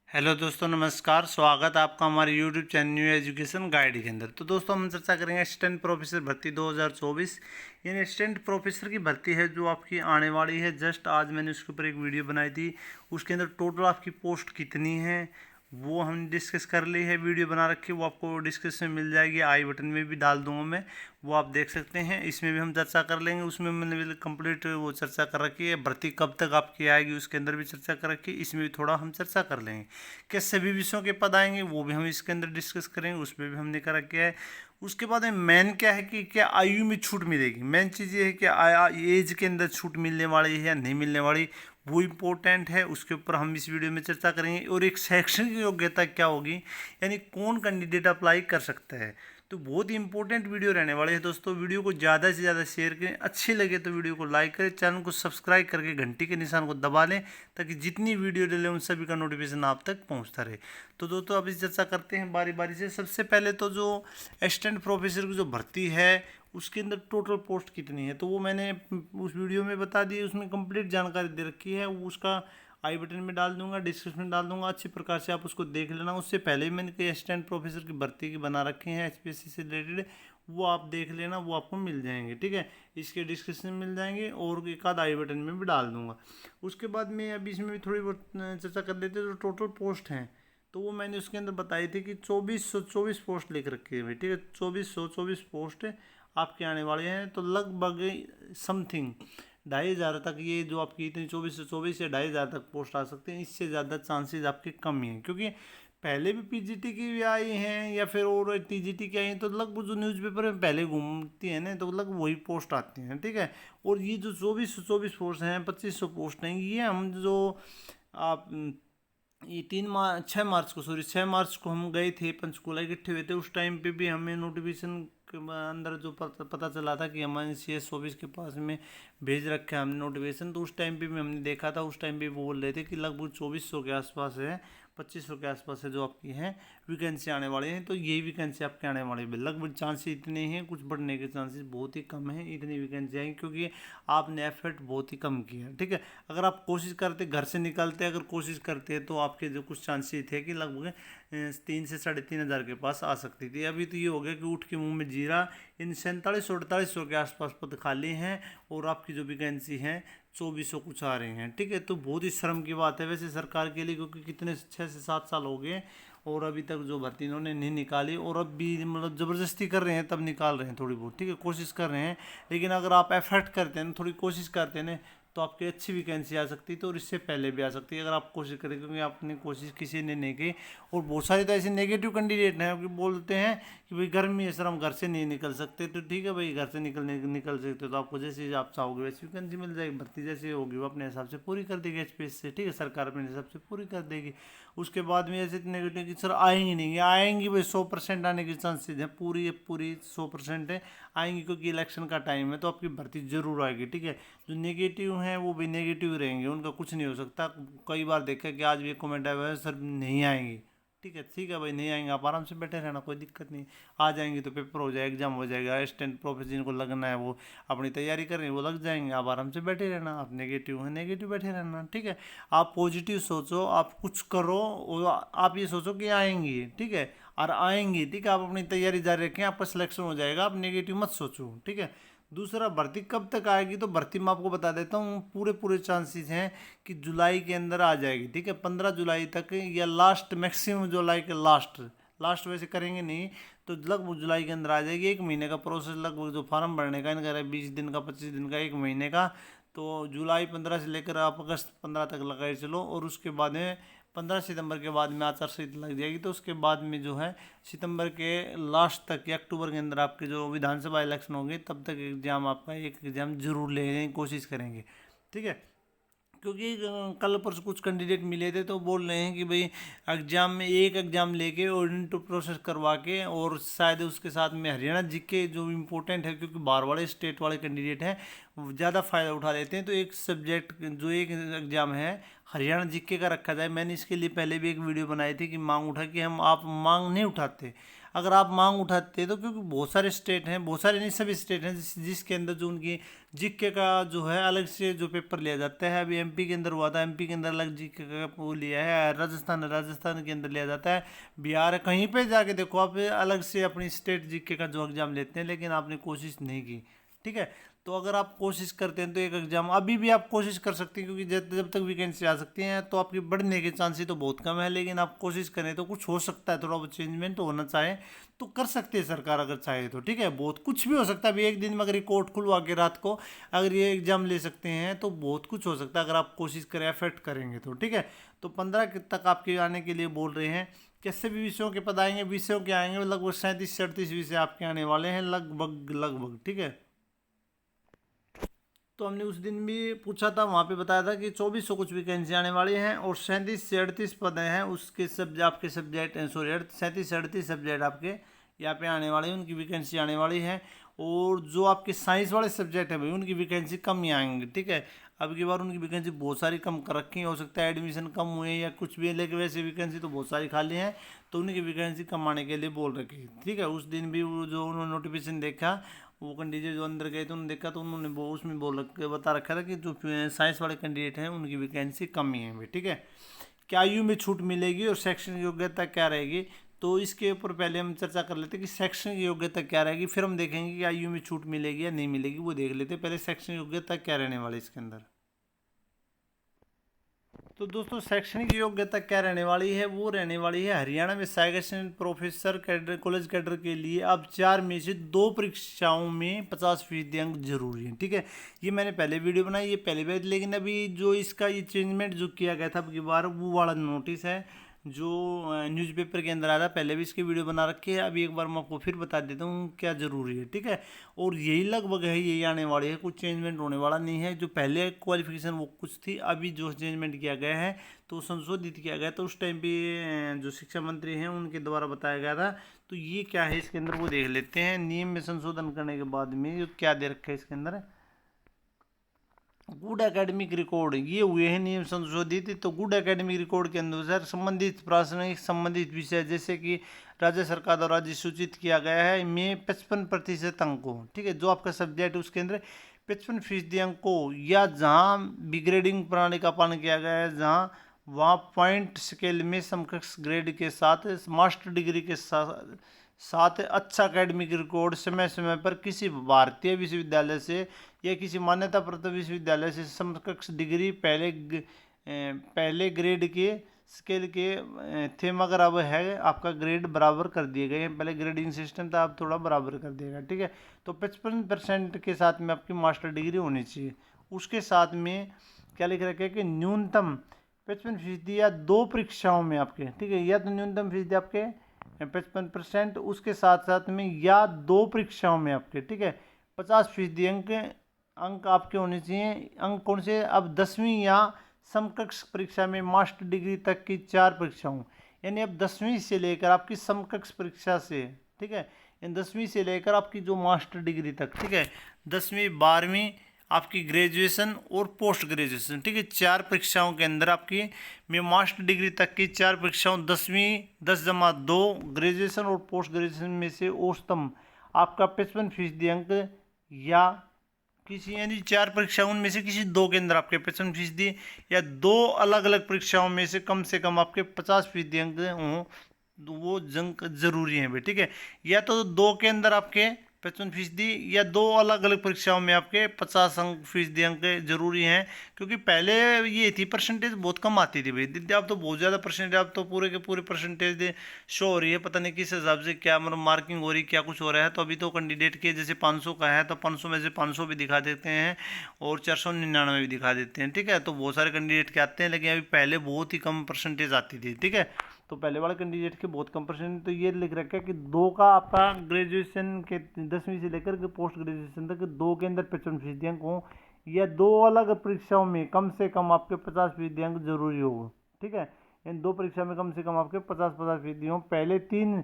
Hello दोस्तों, नमस्कार। स्वागत है आपका हमारे YouTube channel new education guide के अंदर। तो दोस्तों, हम चर्चा करेंगे असिस्टेंट प्रोफेसर भर्ती 2024। यानी असिस्टेंट प्रोफेसर की भर्ती है जो आपकी आने वाली है। जस्ट आज मैंने उसके ऊपर एक वीडियो बनाई थी। उसके अंदर टोटल आपकी पोस्ट कितनी है वो हम डिस्कस कर ली है। वीडियो बना रखी है, वो आपको डिस्क्रिप्शन में मिल जाएगी, आई बटन में भी डाल दूंगा मैं, वो आप देख सकते हैं। इसमें भी हम चर्चा कर लेंगे। उसमें मैंने कंप्लीट वो चर्चा कर रखी है। भर्ती कब तक आपकी आएगी उसके अंदर भी चर्चा कर रखी है। इसमें भी थोड़ा हम चर्चा कर लेंगे। क्या सभी विषयों के पद आएंगे वो भी हम इसके अंदर डिस्कस करेंगे, उसमें भी हमने कर रखा है। उसके बाद में मेन क्या है कि क्या आयु में छूट मिलेगी। मेन चीज़ ये है कि एज के अंदर छूट मिलने वाली है या नहीं मिलने वाली, वो इम्पोर्टेंट है। उसके ऊपर हम इस वीडियो में चर्चा करेंगे। और एक शैक्षणिक योग्यता क्या होगी, यानी कौन कैंडिडेट अप्लाई कर सकता है। तो बहुत ही इंपॉर्टेंट वीडियो रहने वाले हैं दोस्तों। वीडियो को ज़्यादा से ज़्यादा शेयर करें, अच्छी लगे तो वीडियो को लाइक करें, चैनल को सब्सक्राइब करके घंटी के निशान को दबा लें ताकि जितनी वीडियो डले उन सभी का नोटिफिकेशन आप तक पहुंचता रहे। तो दोस्तों, अब इस चर्चा करते हैं बारी बारी से। सबसे पहले तो जो असिस्टेंट प्रोफेसर की जो भर्ती है उसके अंदर टोटल पोस्ट कितनी है तो वो मैंने उस वीडियो में बता दी। उसमें कंप्लीट जानकारी दे रखी है। वो उसका आई बटन में डाल दूंगा, डिस्क्रिप्शन में डाल दूंगा, अच्छी प्रकार से आप उसको देख लेना। उससे पहले भी मैंने कई असिस्टेंट प्रोफेसर की भर्ती की बना रखे हैं एचपीएससी से रिलेटेड, वो आप देख लेना, वो आपको मिल जाएंगे। ठीक है, इसके डिस्क्रिप्शन में मिल जाएंगे और एक आध आई बटन में भी डाल दूंगा। उसके बाद में अभी इसमें भी थोड़ी बहुत चर्चा कर लेते हैं। जो टोटल पोस्ट हैं तो वो मैंने उसके अंदर बताई थी कि 2424 पोस्ट लिख रखी है भाई। ठीक है, 2424 पोस्ट आपके आने वाले हैं। तो लगभग समथिंग 2500 तक ये जो आपकी इतनी 2424 या 2500 तक पोस्ट आ सकते हैं। इससे ज़्यादा चांसेस आपके कम ही हैं, क्योंकि पहले भी पीजीटी की भी आई हैं या फिर और टीजीटी की आई हैं। तो लगभग जो न्यूज़पेपर में पहले घूमती हैं ना, तो लगभग वही पोस्ट आती हैं। ठीक है, और ये जो 2424 पोस्ट हैं, 2500 पोस्ट हैं, ये हम जो आप ये 6 मार्च को, सॉरी 6 मार्च को हम गए थे, पंचकूला इकट्ठे हुए थे। उस टाइम पे भी हमें नोटिफिकेशन के अंदर जो पता चला था कि हमारे CS ऑफिस के पास में भेज रखे हैं हमने नोटिफिकेशन। तो उस टाइम पे भी हमने देखा था। उस टाइम पे वो बोल रहे थे कि लगभग 2400 के आसपास है, 2500 के आसपास है जो आपकी है वैकेंसी आने वाले हैं। तो यही वैकेंसी आपके आने वाले हैं। लगभग चांसेस इतने हैं, कुछ बढ़ने के चांसेस बहुत ही कम हैं। इतनी वैकेंसी आएंगी क्योंकि आपने एफर्ट बहुत ही कम किया। ठीक है, अगर आप कोशिश करते, घर से निकलते अगर कोशिश करते, तो आपके जो कुछ चांसेस थे कि लगभग 3 से 3,500 के पास आ सकती थी। अभी तो ये हो गया कि उठ के मुंह में जीरा। इन 4700-4800 के आसपास पद खाली हैं और आपकी जो वैकेंसी हैं 2400 कुछ आ रहे हैं। ठीक है, तो बहुत ही शर्म की बात है वैसे सरकार के लिए, क्योंकि कितने 6 से 7 साल हो गए और अभी तक जो भर्ती इन्होंने नहीं निकाली। और अब भी मतलब ज़बरदस्ती कर रहे हैं तब निकाल रहे हैं थोड़ी बहुत। ठीक है, कोशिश कर रहे हैं। लेकिन अगर आप एफर्ट करते हैं, थोड़ी कोशिश करते हैं ना, तो आपकी अच्छी वैकेंसी आ सकती है। तो और इससे पहले भी आ सकती है अगर आप कोशिश करें, क्योंकि आपने कोशिश किसी ने नहीं की। और बहुत सारे तो ऐसे नेगेटिव कैंडिडेट हैं कि बोलते हैं कि भाई गर्मी है सर, हम घर से नहीं निकल सकते। तो ठीक है भाई, घर से निकल सकते हो तो आपको जैसे आप चाहोगे वैसी वैकेंसी मिल जाएगी। भर्ती जैसी होगी वो अपने हिसाब से पूरी कर देगी एचपीएस से। ठीक है, सरकार अपने हिसाब से पूरी कर देगी। उसके बाद में ऐसे नेगेटिव कि सर आएंगी नहीं, आएंगी भाई 100% आने के चांसेज हैं, पूरी 100% है आएंगी, क्योंकि इलेक्शन का टाइम है तो आपकी भर्ती जरूर आएगी। ठीक है, जो नेगेटिव हैं वो भी नेगेटिव रहेंगे, उनका कुछ नहीं हो सकता। कई बार देखा कि आज भी एक कमेंट आया हुआ है सर नहीं आएंगी। ठीक है भाई, नहीं आएंगे, आप आराम से बैठे रहना, कोई दिक्कत नहीं। आ जाएंगे तो पेपर हो जाएगा, एग्जाम हो जाएगा। असिस्टेंट प्रोफेसर जिनको लगना है वो अपनी तैयारी कर रहे हैं, वो लग जाएंगे। आप आराम से बैठे रहना। आप नेगेटिव हैं, नेगेटिव बैठे रहना। ठीक है, आप पॉजिटिव सोचो, आप कुछ करो और आप ये सोचो कि आएंगी। ठीक है, और आएंगी। ठीक है, आप अपनी तैयारी जारी रखें, आपका सिलेक्शन हो जाएगा। आप नेगेटिव मत सोचो। ठीक है, दूसरा, भर्ती कब तक आएगी तो भर्ती मैं आपको बता देता हूँ। पूरे चांसेस हैं कि जुलाई के अंदर आ जाएगी। ठीक है, 15 जुलाई तक या लास्ट, मैक्सिमम जुलाई के लास्ट लास्ट वैसे करेंगे नहीं तो लगभग जुलाई के अंदर आ जाएगी। 1 महीने का प्रोसेस लगभग जो फार्म भरने का इनका है, 20 दिन का, 25 दिन का, 1 महीने का। तो जुलाई 15 से लेकर आप अगस्त 15 तक लगाए चलो। और उसके बाद में 15 सितंबर के बाद में आचार संहिता लग जाएगी। तो उसके बाद में जो है सितंबर के लास्ट तक या अक्टूबर के अंदर आपके जो विधानसभा इलेक्शन होंगे तब तक एग्ज़ाम, आपका एक एग्ज़ाम जरूर लेने की कोशिश करेंगे। ठीक है, क्योंकि कल परसों कुछ कैंडिडेट मिले थे तो बोल रहे हैं कि भाई एग्ज़ाम में एक एग्ज़ाम लेके और इंटू प्रोसेस करवा के, और शायद उसके साथ में हरियाणा जीके जो इम्पोर्टेंट है, क्योंकि बाहर वाले स्टेट वाले कैंडिडेट हैं ज़्यादा फ़ायदा उठा लेते हैं। तो एक सब्जेक्ट जो एक एग्ज़ाम है हरियाणा जीके का रखा जाए। मैंने इसके लिए पहले भी एक वीडियो बनाई थी कि मांग उठा कि हम आप मांग नहीं उठाते। अगर आप मांग उठाते हैं तो, क्योंकि बहुत सारे स्टेट हैं, बहुत सारे नहीं सभी स्टेट हैं जिसके अंदर जो उनकी जीके का जो है अलग से जो पेपर लिया जाता है। अभी एमपी के अंदर हुआ था, एमपी के अंदर अलग जीके का वो लिया है। राजस्थान के अंदर लिया जाता है। बिहार है, कहीं पे जाके देखो आप अलग से अपनी स्टेट जीके का जो एग्जाम लेते हैं, लेकिन आपने कोशिश नहीं की। ठीक है, तो अगर आप कोशिश करते हैं तो एक एग्जाम अभी भी आप कोशिश कर सकते हैं, क्योंकि जब तक वैकेंसी आ सकती हैं तो आपकी बढ़ने के चांसेस तो बहुत कम है। लेकिन आप कोशिश करें तो कुछ हो सकता है, थोड़ा बहुत चेंजमेंट तो होना चाहे तो कर सकते हैं सरकार अगर चाहे तो। ठीक है, बहुत कुछ भी हो सकता है। अभी एक दिन में अगर ये कोर्ट खुलवा के रात को अगर ये एग्जाम ले सकते हैं तो बहुत कुछ हो सकता है, अगर आप कोशिश करें, एफर्ट करेंगे तो। ठीक है, तो 15 तक आपके आने के लिए बोल रहे हैं। कैसे भी विषयों के पद आएंगे, विषयों के आएंगे लगभग 37-38 विषय आपके आने वाले हैं, लगभग। ठीक है, तो हमने उस दिन भी पूछा था, वहाँ पे बताया था कि 2400 कुछ वैकेंसी आने वाली हैं और 37 से 38 पद हैं उसके आपके सब्जेक्ट, सॉरी 37 से 38 सब्जेक्ट आपके यहाँ पे आने वाले हैं, उनकी वैकेंसी आने वाली है। और जो आपके साइंस वाले सब्जेक्ट हैं भाई, उनकी वैकेंसी कम ही आएंगे। ठीक है, अब की बार उनकी वैकेंसी बहुत सारी कम कर रखी है, हो सकता है एडमिशन कम हुए या कुछ भी, लेकिन वैसे वैकेंसी तो बहुत सारी खाली हैं, तो उनकी वैकेंसी कम आने के लिए बोल रखी है। ठीक है, उस दिन भी वो जो उन्होंने नोटिफिकेशन देखा, वो कैंडिडेट जो अंदर गए थे उन्होंने देखा तो उन्होंने वो उसमें बता रखा था कि जो साइंस वाले कैंडिडेट हैं उनकी वैकेंसी कम ही है भाई। ठीक है, क्या आयु में छूट मिलेगी और शैक्षणिक योग्यता क्या रहेगी, तो इसके ऊपर पहले हम चर्चा कर लेते हैं कि शैक्षणिक योग्यता क्या रहेगी, फिर हम देखेंगे कि आयु में छूट मिलेगी या नहीं मिलेगी, वो देख लेते हैं। पहले शैक्षणिक योग्यता क्या रहने वाली इसके अंदर। तो दोस्तों शैक्षणिक योग्यता क्या रहने वाली है, वो रहने वाली है हरियाणा में सहायक प्रोफेसर कैडर, कॉलेज कैडर के लिए अब 4 में से 2 परीक्षाओं में 50% अंक जरूरी है। ठीक है, ये मैंने पहले वीडियो बनाई, ये पहले बार, लेकिन अभी जो इसका ये चेंजमेंट जो किया गया था अब की बार, वो वाला नोटिस है जो न्यूज़पेपर के अंदर आया था। पहले भी इसकी वीडियो बना रखी है, अभी एक बार मैं आपको फिर बता देता हूँ क्या ज़रूरी है। ठीक है, और यही लगभग है, यही आने वाली है, कुछ चेंजमेंट होने वाला नहीं है। जो पहले क्वालिफिकेशन वो कुछ थी, अभी जो चेंजमेंट किया गया है तो संशोधित किया गया, तो उस टाइम पे जो शिक्षा मंत्री हैं उनके द्वारा बताया गया था। तो ये क्या है इसके अंदर वो देख लेते हैं। नियम में संशोधन करने के बाद में जो क्या दे रखा है इसके अंदर, गुड एकेडमिक रिकॉर्ड, ये हुए हैं नियम संशोधित। तो गुड एकेडमिक रिकॉर्ड के अनुसार संबंधित प्रासंगिक संबंधित विषय जैसे कि राज्य सरकार द्वारा अधिसूचित किया गया है में 55% अंकों, ठीक है, जो आपका सब्जेक्ट है उसके अंदर 55% अंकों, या जहाँ बिग्रेडिंग प्रणाली का पालन किया गया है, जहाँ वहाँ पॉइंट स्केल में समकक्ष ग्रेड के साथ मास्टर डिग्री के साथ अच्छा एकेडमिक रिकॉर्ड समय समय पर किसी भारतीय विश्वविद्यालय से या किसी मान्यता प्राप्त विश्वविद्यालय से समकक्ष डिग्री पहले ग्रेड के स्केल के थे, मगर अब है आपका ग्रेड बराबर कर दिए गए हैं। पहले ग्रेडिंग सिस्टम था, अब थोड़ा बराबर कर दिएगा। ठीक है, तो 55% के साथ में आपकी मास्टर डिग्री होनी चाहिए। उसके साथ में क्या लिख रखा है कि न्यूनतम 55% या 2 परीक्षाओं में आपके, ठीक है, या तो न्यूनतम फीसदी आपके 55%, उसके साथ साथ में या 2 परीक्षाओं में आपके, ठीक है, 50% अंक आपके होने चाहिए। अंक कौन से, अब 10वीं या समकक्ष परीक्षा में मास्टर डिग्री तक की 4 परीक्षाओं, यानी अब 10वीं से लेकर आपकी समकक्ष परीक्षा से, ठीक है, यानी 10वीं से लेकर आपकी जो मास्टर डिग्री तक, ठीक है, 10वीं 12वीं आपकी ग्रेजुएशन और पोस्ट ग्रेजुएशन, ठीक है, 4 परीक्षाओं के अंदर आपकी में मास्टर डिग्री तक की 4 परीक्षाओं 10वीं 10+2 ग्रेजुएशन और पोस्ट ग्रेजुएशन में से औसतम आपका 55% अंक, या किसी यानी 4 परीक्षाओं में से किसी 2 के अंदर आपके 55%, या 2 अलग अलग परीक्षाओं में से कम आपके 50% अंक हों, वो अंक जरूरी है भाई। ठीक है, या तो 2 के अंदर आपके 55%, या 2 अलग अलग परीक्षाओं में आपके 50% अंक जरूरी हैं। क्योंकि पहले ये थी परसेंटेज बहुत कम आती थी भाई, अब तो बहुत ज़्यादा परसेंटेज, अब तो पूरे के पूरे परसेंटेज शो हो रही है, पता नहीं किस हिसाब से क्या मतलब मार्किंग हो रही, क्या कुछ हो रहा है। तो अभी तो कैंडिडेट के जैसे 500 का है तो 500 में से 500 भी दिखा देते हैं और 499 भी दिखा देते हैं। ठीक है, तो बहुत सारे कैंडिडेट के आते हैं, लेकिन अभी पहले बहुत ही कम परसेंटेज आती थी। ठीक है, तो पहले वाले कैंडिडेट के बहुत कम परसेंट, तो ये लिख रखा है कि 2 का आपका ग्रेजुएशन के 10वीं से लेकर के पोस्ट ग्रेजुएशन तक 2 के अंदर 55% अंक हो, या 2 अलग परीक्षाओं में कम से कम आपके 50% अंक जरूरी हो। ठीक है, इन 2 परीक्षा में कम से कम आपके 50% हो। पहले 3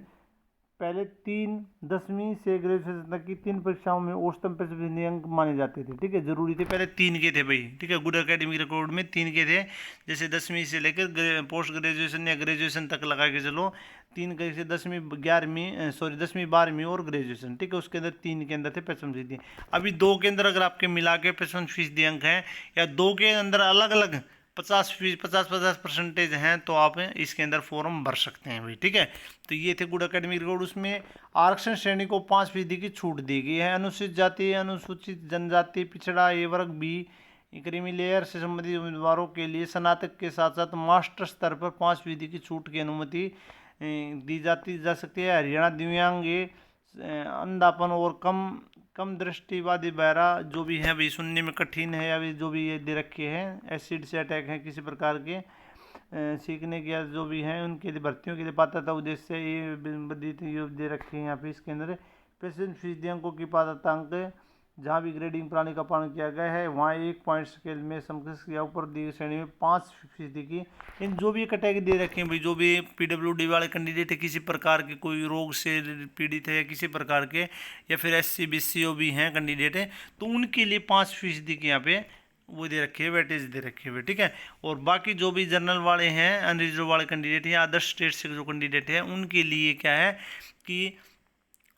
पहले 10वीं से ग्रेजुएशन तक की 3 परीक्षाओं में औसतन 55 अंक माने जाते थे, ठीक है, जरूरी थे, पहले 3 के थे भाई, ठीक है, गुड एकेडमिक रिकॉर्ड में 3 के थे। जैसे 10वीं से लेकर पोस्ट ग्रेजुएशन या ग्रेजुएशन तक लगा के चलो, 3 के से 10वीं 11वीं 10वीं 12वीं और ग्रेजुएशन, ठीक है, उसके अंदर 3 के अंदर थे 55%। अभी 2 के अंदर अगर आपके मिला के 55% अंक हैं, या 2 के अंदर अलग अलग 50% हैं, तो आप इसके अंदर फॉर्म भर सकते हैं भाई, ठीक है। तो ये थे गुड एकेडमिक रिकॉर्ड। उसमें आरक्षण श्रेणी को 5% की छूट दी गई है। अनुसूचित जाति, अनुसूचित जनजाति, पिछड़ा ए वर्ग बी, क्रीमी लेयर से संबंधित उम्मीदवारों के लिए स्नातक के साथ साथ मास्टर स्तर पर 5% की छूट की अनुमति दी जा सकती है। हरियाणा दिव्यांग, अंधापन और कम दृष्टिवादी बहरा जो भी है अभी सुनने में कठिन है, अभी जो भी ये दे रखे हैं, एसिड से अटैक है किसी प्रकार के, सीखने के जो भी हैं उनके लिए भर्तियों के लिए पात्रता उद्देश्य से ये दे रखे हैं यहाँ पे। इसके अंदर 55% अंकों की पात्रता अंक, जहाँ भी ग्रेडिंग प्रणाली का पालन किया गया है वहाँ 1 पॉइंट स्केल में समकक्ष या ऊपर दी गई श्रेणी में 5% की इन जो भी कैटेगरी दे रखे हैं भाई, जो भी PWD वाले कैंडिडेट है, किसी प्रकार के कोई रोग से पीड़ित है, किसी प्रकार के, या फिर SC BC OB हैं कैंडिडेट है, तो उनके लिए 5% की यहाँ पे वो दे रखे हैं, वेटेज दे रखे हुए, ठीक है। और बाकी जो भी जनरल वाले हैं, अनरिजर्व वाले कैंडिडेट या अदर स्टेट से जो कैंडिडेट है, उनके लिए क्या है कि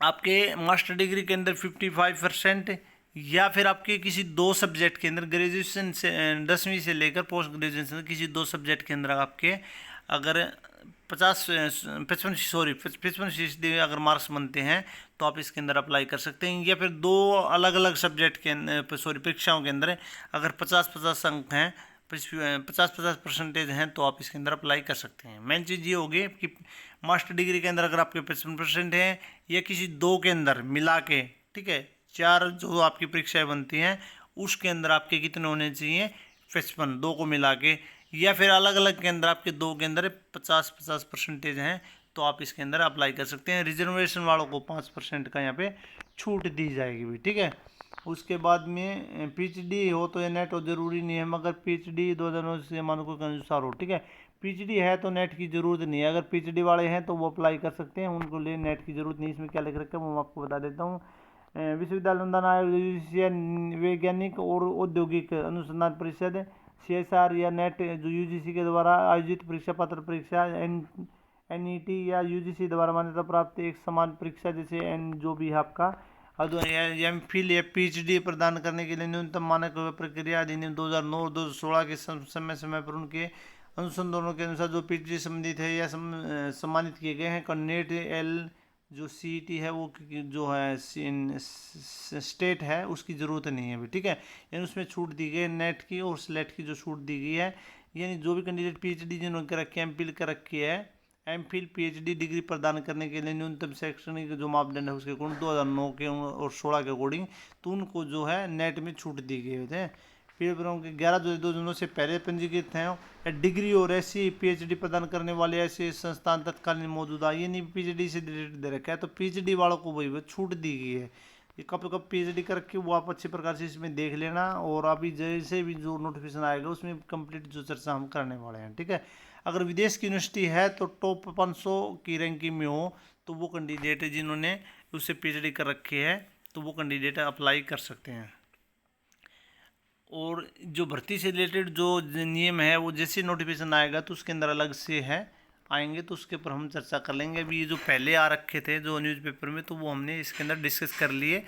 आपके मास्टर डिग्री के अंदर 55% या फिर आपके किसी 2 सब्जेक्ट के अंदर ग्रेजुएशन से 10वीं से लेकर पोस्ट ग्रेजुएशन किसी 2 सब्जेक्ट के अंदर आपके अगर 55% अगर मार्क्स बनते हैं तो आप इसके अंदर अप्लाई कर सकते हैं। या फिर 2 अलग अलग सब्जेक्ट के परीक्षाओं के अंदर अगर 50-50 अंक हैं, 50-50% हैं, तो आप इसके अंदर अप्लाई कर सकते हैं। मेन चीज़ ये होगी कि मास्टर डिग्री के अंदर अगर आपके 55% हैं, या किसी 2 के अंदर मिला के, ठीक है, 4 जो आपकी परीक्षाएं बनती हैं उसके अंदर आपके कितने होने चाहिए, 55, 2 को मिला के, या फिर अलग अलग के अंदर आपके 2 के अंदर 50-50% हैं, तो आप इसके अंदर अप्लाई कर सकते हैं। रिजर्वेशन वालों को 5% का यहाँ पे छूट दी जाएगी भी, ठीक है। उसके बाद में PhD हो तो या नेट हो जरूरी नहीं है, मगर PhD 2009 से मानकों के अनुसार हो, ठीक है। PhD है तो नेट की जरूरत नहीं है, अगर PhD वाले हैं तो वो अप्लाई कर सकते हैं, उनको लिए नेट की जरूरत नहीं। इसमें क्या लिख रखा है वो मैं आपको बता देता हूँ। विश्वविद्यालय अनुदान आयोग, वैज्ञानिक और औद्योगिक अनुसंधान परिषद CSR या नेट जो UGC के द्वारा आयोजित परीक्षा पत्र परीक्षा NET या UGC द्वारा मान्यता प्राप्त एक समान परीक्षा जैसे जो भी है आपका MPhil या PhD प्रदान करने के लिए न्यूनतम मानक प्रक्रिया अधिनियम 2009 और 2016 के समय पर उनके अनुसंधानों के अनुसार जो PhD संबंधित है या सम्मानित किए गए हैं। नेट जो CET है वो जो है स्टेट है उसकी ज़रूरत नहीं है, ठीक है, यानी उसमें छूट दी गई है नेट की और स्लेट की जो छूट दी गई है। यानी जो भी कैंडिडेट PhD जिन्होंने कर रखी है, MPhil कर रखी है, MPhil PhD डिग्री प्रदान करने के लिए न्यूनतम शैक्षणिक जो मापदंड है उसके अकॉर्डिंग 2009 के और 16 के अकॉर्डिंग, तो उनको जो है नेट में छूट दी गई होते हैं। फिर के 11 से पहले पंजीकृत हैं या डिग्री और ऐसी PhD प्रदान करने वाले ऐसे संस्थान तत्कालीन मौजूदा, ये नहीं PhD से रिलेटेड दे रखा है, तो PhD वालों को वही छूट दी गई है। ये कब PhD कर रखी वो आप अच्छे प्रकार से इसमें देख लेना, और अभी जैसे भी जो नोटिफिकेशन आएगा उसमें कंप्लीट जो चर्चा हम करने वाले हैं, ठीक है। अगर विदेश की यूनिवर्सिटी है तो टॉप 500 की रैंकिंग में हो तो वो कैंडिडेट जिन्होंने उससे PhD कर रखी है तो वो कैंडिडेट अप्लाई कर सकते हैं। और जो भर्ती से रिलेटेड जो नियम है वो जैसे नोटिफिकेशन आएगा तो उसके अंदर अलग से है आएंगे, तो उसके ऊपर हम चर्चा कर लेंगे। अभी ये जो पहले आ रखे थे जो न्यूज़पेपर में, तो वो हमने इसके अंदर डिस्कस कर लिए।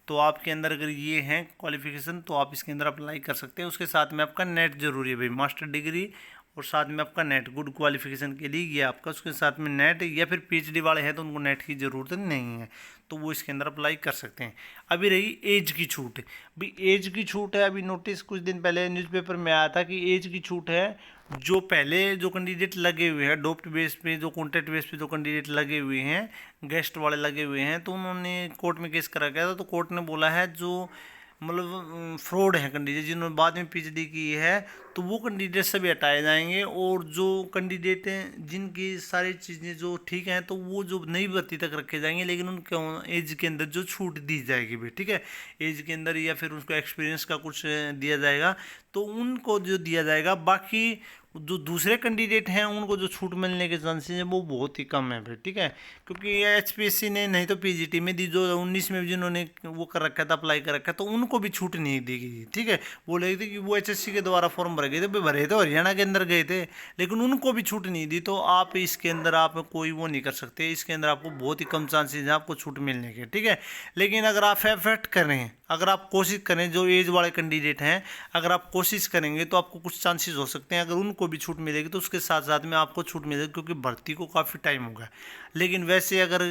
तो आपके अंदर अगर ये हैं क्वालिफिकेशन तो आप इसके अंदर अप्लाई कर सकते हैं। उसके साथ में आपका नेट जरूरी है भाई, मास्टर डिग्री और साथ में आपका नेट, गुड क्वालिफिकेशन के लिए ये आपका, उसके साथ में नेट, या फिर PhD वाले हैं तो उनको नेट की ज़रूरत नहीं है, तो वो इसके अंदर अप्लाई कर सकते हैं। अभी रही एज की छूट, भाई एज की छूट है। अभी नोटिस कुछ दिन पहले न्यूज़पेपर में आया था कि एज की छूट है, जो पहले जो कैंडिडेट लगे हुए हैं डोप्ट बेस पे, जो कॉन्ट्रैक्ट बेस पे जो कैंडिडेट लगे हुए हैं, गेस्ट वाले लगे हुए हैं, तो उन्होंने कोर्ट में केस करा गया था। तो कोर्ट ने बोला है जो मतलब फ्रॉड है कैंडिडेट जिन्होंने बाद में PhD की है, तो वो कैंडिडेट सभी हटाए जाएंगे, और जो कैंडिडेट हैं जिनकी सारी चीज़ें जो ठीक हैं तो वो जो नई भर्ती तक रखे जाएंगे, लेकिन उनके एज के अंदर जो छूट दी जाएगी भी, ठीक है, एज के अंदर, या फिर उनको एक्सपीरियंस का कुछ दिया जाएगा तो उनको जो दिया जाएगा। बाकी जो दूसरे कैंडिडेट हैं उनको जो छूट मिलने के चांसेस हैं वो बहुत ही कम है फिर, ठीक है। क्योंकि एचपीएससी ने नहीं तो पीजीटी में दी, जो 19 में जिन्होंने वो कर रखा था, अप्लाई कर रखा, तो उनको भी छूट नहीं देगी, ठीक है। बोले थे कि वो एचएससी के द्वारा फॉर्म भरे गए थे, भरे तो हरियाणा के अंदर गए थे, लेकिन उनको भी छूट नहीं दी। तो आप इसके अंदर आप कोई वो नहीं कर सकते, इसके अंदर आपको बहुत ही कम चांसेस हैं आपको छूट मिलने के, ठीक है। लेकिन अगर आप एफर्ट करें, अगर आप कोशिश करें, जो एज वाले कैंडिडेट हैं, अगर आप कोशिश करेंगे तो आपको कुछ चांसेस हो सकते हैं। अगर उनको भी छूट मिलेगी तो उसके साथ साथ में आपको छूट मिलेगी, क्योंकि भर्ती को काफ़ी टाइम होगा। लेकिन वैसे अगर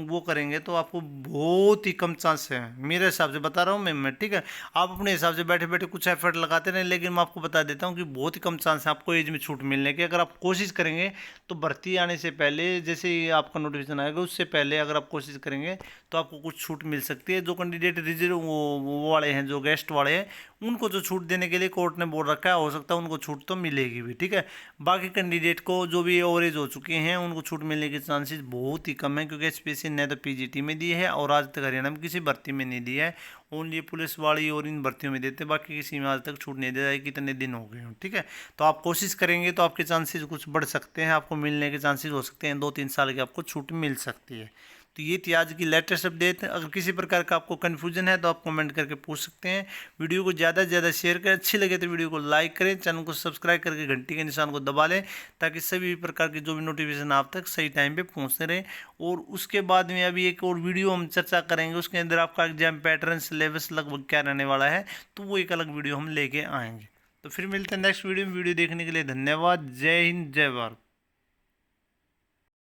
वो करेंगे तो आपको बहुत ही कम चांस है, मेरे हिसाब से बता रहा हूँ मैं, ठीक है। आप अपने हिसाब से बैठे बैठे कुछ एफर्ट लगाते रहें, लेकिन मैं आपको बता देता हूँ कि बहुत ही कम चांस है आपको एज में छूट मिलने के। अगर आप कोशिश करेंगे तो भर्ती आने से पहले, जैसे ही आपका नोटिफिकेशन आएगा उससे पहले अगर आप कोशिश करेंगे तो आपको कुछ छूट मिल सकती है। जो कैंडिडेट रिजर्व वो वाले हैं, जो गेस्ट वाले हैं, उनको जो छूट देने के लिए कोर्ट ने बोल रखा है, हो सकता है उनको छूट तो मिलेगी भी, ठीक है। बाकी कैंडिडेट को जो भी ओवरेज हो चुके हैं उनको छूट मिलने के चांसेस बहुत ही कम है, क्योंकि एचपीएससी ने तो पीजीटी में दी है और आज तक हरियाणा में किसी भर्ती में नहीं दिया है। ओनली पुलिस वाली और इन भर्तियों में देते हैं, बाकी किसी में आज तक छूट नहीं दे रहा है, कितने दिन हो गए हो, ठीक है। तो आप कोशिश करेंगे तो आपके चांसेस कुछ बढ़ सकते हैं, आपको मिलने के चांसेस हो सकते हैं, 2-3 साल की आपको छूट मिल सकती है। तो ये थी आज की लेटेस्ट अपडेट। अगर किसी प्रकार का आपको कन्फ्यूजन है तो आप कमेंट करके पूछ सकते हैं। वीडियो को ज़्यादा से ज़्यादा शेयर करें, अच्छी लगे तो वीडियो को लाइक करें, चैनल को सब्सक्राइब करके घंटी के निशान को दबा लें, ताकि सभी प्रकार की जो भी नोटिफिकेशन आप तक सही टाइम पे पहुंचते रहें। और उसके बाद में अभी एक और वीडियो हम चर्चा करेंगे, उसके अंदर आपका एग्जाम पैटर्न सिलेबस लगभग क्या रहने वाला है, तो वो एक अलग वीडियो हम लेके आएंगे। तो फिर मिलते हैं नेक्स्ट वीडियो में। वीडियो देखने के लिए धन्यवाद। जय हिंद, जय भारत।